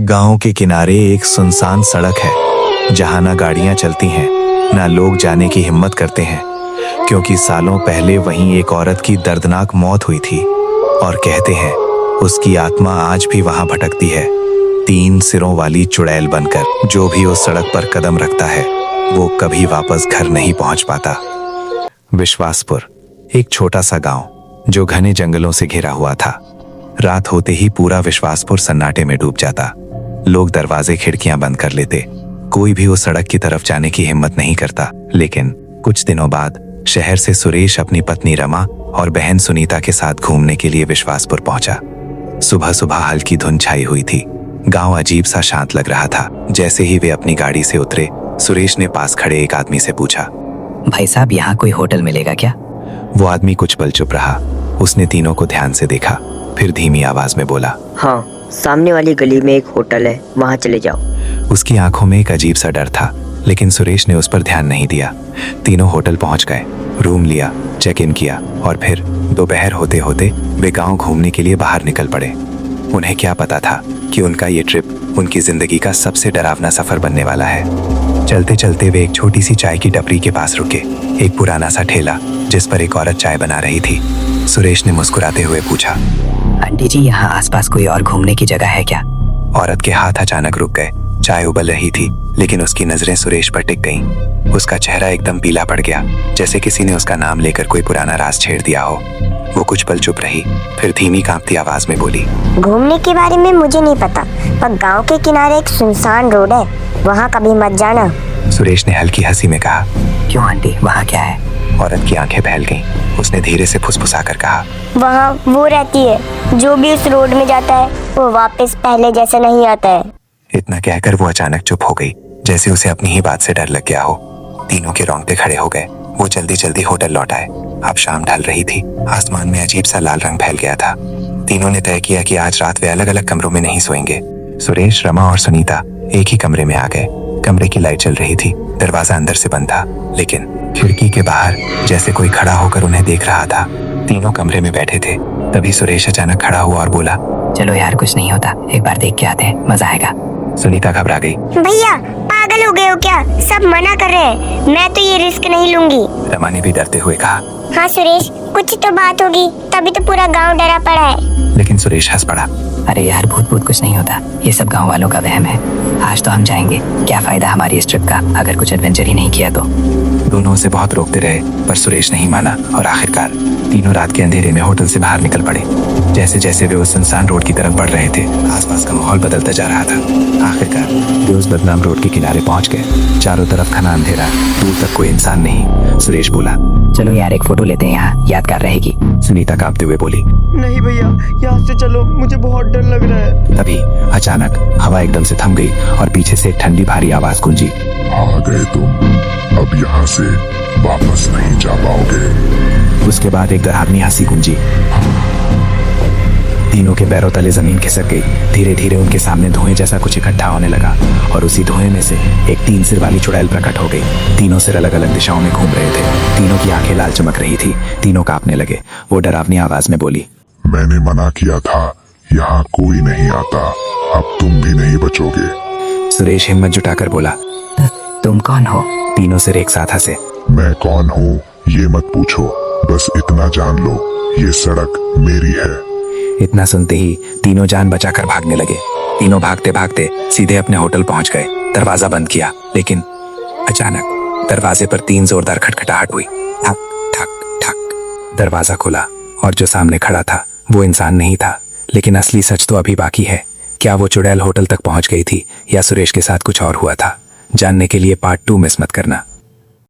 गांव के किनारे एक सुनसान सड़क है जहां ना गाड़ियां चलती हैं, ना लोग जाने की हिम्मत करते हैं, क्योंकि सालों पहले वहीं एक औरत की दर्दनाक मौत हुई थी और कहते हैं उसकी आत्मा आज भी वहां भटकती है, 3 सिरों वाली चुड़ैल बनकर। जो भी उस सड़क पर कदम रखता है वो कभी वापस घर नहीं पहुंच पाता। विश्वासपुर एक छोटा सा गांव जो घने जंगलों से घिरा हुआ था। रात होते ही पूरा विश्वासपुर सन्नाटे में डूब जाता। लोग दरवाजे खिड़कियां बंद कर लेते, कोई भी उस सड़क की तरफ जाने की हिम्मत नहीं करता। लेकिन कुछ दिनों बाद शहर से सुरेश अपनी पत्नी रमा और बहन सुनीता के साथ घूमने के लिए विश्वासपुर पहुंचा। सुबह सुबह हल्की धुंध छाई हुई थी। गांव अजीब सा शांत लग रहा था। जैसे ही वे अपनी गाड़ी से उतरे, सुरेश ने पास खड़े एक आदमी से पूछा, भाई साहब, यहाँ कोई होटल मिलेगा क्या? वो आदमी कुछ पल चुप रहा। उसने तीनों को ध्यान से देखा, फिर धीमी आवाज में बोला, हाँ, सामने वाली गली में एक होटल है, वहाँ चले जाओ। उसकी आंखों में एक अजीब सा डर था, लेकिन सुरेश ने उस पर ध्यान नहीं दिया। तीनों होटल पहुंच गए, रूम लिया, चेक इन किया और फिर दोपहर होते होते वे गांव घूमने के लिए बाहर निकल पड़े। उन्हें क्या पता था कि उनका ये ट्रिप उनकी जिंदगी का सबसे डरावना सफर बनने वाला है। चलते चलते वे एक छोटी सी चाय की टपरी के पास रुके। एक पुराना सा ठेला जिस पर एक औरत चाय बना रही थी। सुरेश ने मुस्कुराते हुए पूछा, आंटी जी, यहाँ आसपास कोई और घूमने की जगह है क्या? औरत के हाथ अचानक रुक गए। चाय उबल रही थी, लेकिन उसकी नजरें सुरेश पर टिक गईं। उसका चेहरा एकदम पीला पड़ गया, जैसे किसी ने उसका नाम लेकर कोई पुराना राज छेड़ दिया हो। वो कुछ पल चुप रही, फिर धीमी कांपती आवाज में बोली, घूमने के बारे में मुझे नहीं पता, पर गांव के किनारे एक सुनसान रोड है, वहाँ कभी मत जाना। सुरेश ने हल्की हंसी में कहा। क्यों आंटी, वहाँ क्या है? औरत की आंखें फैल गईं। उसने धीरे से फुसफुसाकर कहा, वहाँ वो रहती है, जो भी उस रोड में जाता है वो वापस पहले जैसा नहीं आता है। इतना कहकर वो अचानक चुप हो गई, जैसे उसे अपनी ही बात से डर लग गया हो। तीनों के रोंगटे खड़े हो गए। वो जल्दी जल्दी होटल लौट आए। अब शाम ढल रही थी। आसमान में अजीब सा लाल रंग फैल गया था। तीनों ने तय किया कि आज रात वे अलग अलग कमरों में नहीं सोएंगे। सुरेश, रमा और सुनीता एक ही कमरे में आ गए। कमरे की लाइट चल रही थी, दरवाजा अंदर से बंद था, लेकिन खिड़की के बाहर जैसे कोई खड़ा होकर उन्हें देख रहा था। तीनों कमरे में बैठे थे, तभी सुरेश अचानक खड़ा हुआ और बोला, चलो यार, कुछ नहीं होता, एक बार देख के आते हैं, मजा आएगा। सुनीता घबरा गई। भैया, पागल हो गए हो क्या? सब मना कर रहे हैं, मैं तो ये रिस्क नहीं लूंगी। रमा ने भी डरते हुए कहा, हाँ सुरेश, कुछ तो बात होगी, तभी तो पूरा गांव डरा पड़ा है। लेकिन सुरेश हंस पड़ा। अरे यार, भूत भूत कुछ नहीं होता, ये सब गांव वालों का वहम है। आज तो हम जाएंगे, क्या फायदा हमारी इस ट्रिप का अगर कुछ एडवेंचर ही नहीं किया तो। दोनों उसे बहुत रोकते रहे, पर सुरेश नहीं माना और आखिरकार तीनों रात के अंधेरे में होटल से बाहर निकल पड़े। जैसे जैसे वे उस सुनसान रोड की तरफ बढ़ रहे थे, आसपास का माहौल बदलता जा रहा था। आखिरकार वे उस बदनाम रोड के किनारे पहुंच गए। चारों तरफ घना अंधेरा, दूर तक कोई इंसान नहीं। सुरेश बोला, चलो यार, एक फोटो लेते हैं, यहाँ यादगार रहेगी। सुनीता कांपते हुए बोली, नहीं भैया, यहाँ से चलो, मुझे बहुत डर लग रहा है। तभी अचानक हवा एकदम से थम गई और पीछे से एक ठंडी भारी आवाज गूंजी, आ गए तुम, अब यहाँ से वापस नहीं जा पाओगे। उसके बाद एक डरावनी हंसी गूंजी। तीनों के पैरों तले जमीन खिसक गई। धीरे धीरे उनके सामने धुएं जैसा कुछ इकट्ठा होने लगा और उसी धुएं में से एक 3 सिर वाली चुड़ैल प्रकट हो गई। तीनों सिर अलग अलग दिशाओं में घूम रहे थे। तीनों की आंखें लाल चमक रही थी। तीनों कांपने लगे। वो डरावनी आवाज में बोली, मैंने मना किया था, यहाँ कोई नहीं आता, अब तुम भी नहीं बचोगे। सुरेश हिम्मत जुटाकर बोला, तुम कौन हो? तीनों सिर एक साथ हंसे। मैं कौन हूँ ये मत पूछो, बस इतना जान लो, ये सड़क मेरी है। इतना सुनते ही तीनों जान बचाकर भागने लगे। तीनों भागते भागते सीधे अपने होटल पहुंच गए। दरवाजा बंद किया, लेकिन अचानक दरवाजे पर 3 जोरदार खटखटाहट हुई। ठक ठक ठक। दरवाजा खुला और जो सामने खड़ा था वो इंसान नहीं था। लेकिन असली सच तो अभी बाकी है। क्या वो चुड़ैल होटल तक पहुंच गई थी या सुरेश के साथ कुछ और हुआ था? जानने के लिए पार्ट 2 मिस मत करना।